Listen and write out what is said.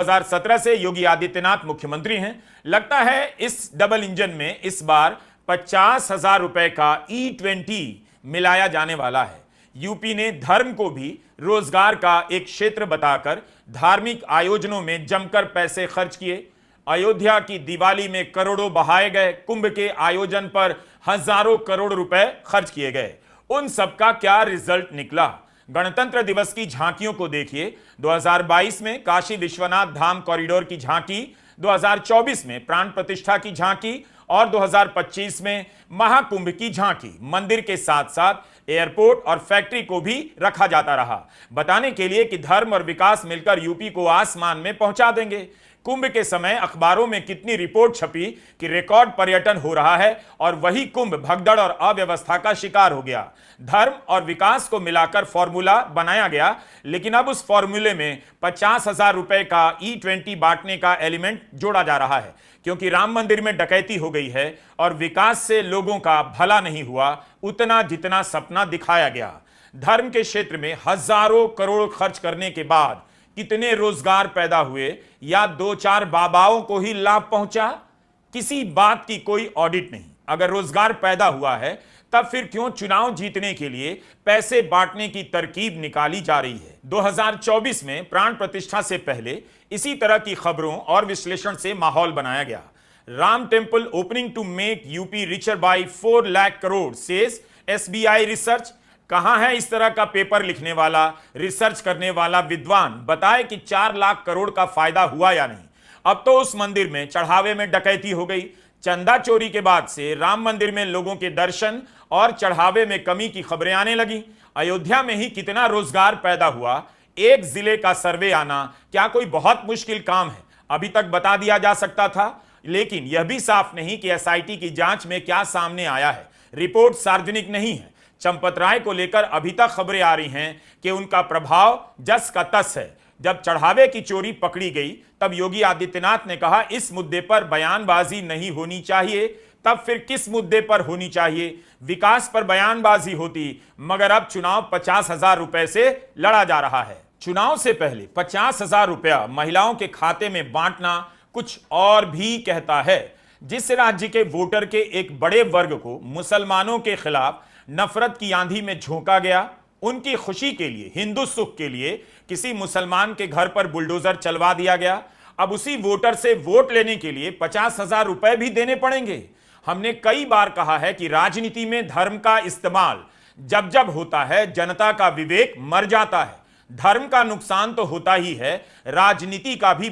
2017 से योगी आदित्यनाथ मुख्यमंत्री हैं। लगता है इस डबल इंजन में इस बार 50,000 रुपए का E20 मिलाया जाने वाला है। यूपी ने धर्म को भी रोजगार का एक क्षेत्र बताकर धार्मिक आयोजनों में जमकर पैसे खर्च किए। अयोध्या की दिवाली में करोड़ों बहाए गए, कुंभ के आयोजन पर हजारों करोड़ रुपए खर्च किए गए। उन सबका क्या रिजल्ट निकला? गणतंत्र दिवस की झांकियों को देखिए। 2022 में काशी विश्वनाथ धाम कॉरिडोर की झांकी, 2024 में प्राण प्रतिष्ठा की झांकी और 2025 में महाकुंभ की झांकी। मंदिर के साथ साथ एयरपोर्ट और फैक्ट्री को भी रखा जाता रहा, बताने के लिए कि धर्म और विकास मिलकर यूपी को आसमान में पहुंचा देंगे। कुंभ के समय अखबारों में कितनी रिपोर्ट छपी कि रिकॉर्ड पर्यटन हो रहा है और वही कुंभ भगदड़ और अव्यवस्था का शिकार हो गया। धर्म और विकास को मिलाकर फॉर्मूला बनाया गया, लेकिन अब उस फॉर्मूले में 50,000 रुपए का E20 बांटने का एलिमेंट जोड़ा जा रहा है, क्योंकि राम मंदिर में डकैती हो गई है और विकास से लोगों का भला नहीं हुआ उतना जितना सपना दिखाया गया। धर्म के क्षेत्र में हजारों करोड़ खर्च करने के बाद कितने रोजगार पैदा हुए या 2-4 बाबाओं को ही लाभ पहुंचा? किसी बात की कोई ऑडिट नहीं। अगर रोजगार पैदा हुआ है तब फिर क्यों चुनाव जीतने के लिए पैसे बांटने की तरकीब निकाली जा रही है? 2024 में प्राण प्रतिष्ठा से पहले इसी तरह की खबरों और विश्लेषण से माहौल बनाया गया। Ram temple opening to make UP richer by 4 lakh crore says SBI research. कहां है इस तरह का पेपर लिखने वाला, रिसर्च करने वाला विद्वान? बताए कि 4 लाख करोड़ का फायदा हुआ या नहीं। अब तो उस मंदिर में चढ़ावे में डकैती हो गई। चंदा चोरी के बाद से राम मंदिर में लोगों के दर्शन और चढ़ावे में कमी की खबरें आने लगी। अयोध्या में ही कितना रोजगार पैदा हुआ, एक जिले का सर्वे आना क्या कोई बहुत मुश्किल काम है? अभी तक बता दिया जा सकता था, लेकिन यह भी साफ नहीं कि SIT की जांच में क्या सामने आया है। रिपोर्ट सार्वजनिक नहीं है। चंपत राय को लेकर अभी तक खबरें आ रही हैं कि उनका प्रभाव जस का तस है। जब चढ़ावे की चोरी पकड़ी गई तब योगी आदित्यनाथ ने कहा इस मुद्दे पर बयानबाजी नहीं होनी चाहिए। तब फिर किस मुद्दे पर होनी चाहिए? विकास पर बयानबाजी होती, मगर अब चुनाव 50,000 रुपए से लड़ा जा रहा है। चुनाव से पहले 50,000 रुपया महिलाओं के खाते में बांटना कुछ और भी कहता है। जिस राज्य के वोटर के एक बड़े वर्ग को मुसलमानों के खिलाफ नफरत की आंधी में झोंका गया, उनकी खुशी के लिए, हिंदू सुख के लिए किसी मुसलमान के घर पर बुलडोजर चलवा दिया गया। अब उसी वोटर से वोट लेने के लिए 50,000 रुपए भी देने पड़ेंगे। हमने कई बार कहा है कि राजनीति में धर्म का इस्तेमाल जब जब होता है जनता का विवेक मर जाता है। धर्म का नुकसान तो होता ही है, राजनीति का भी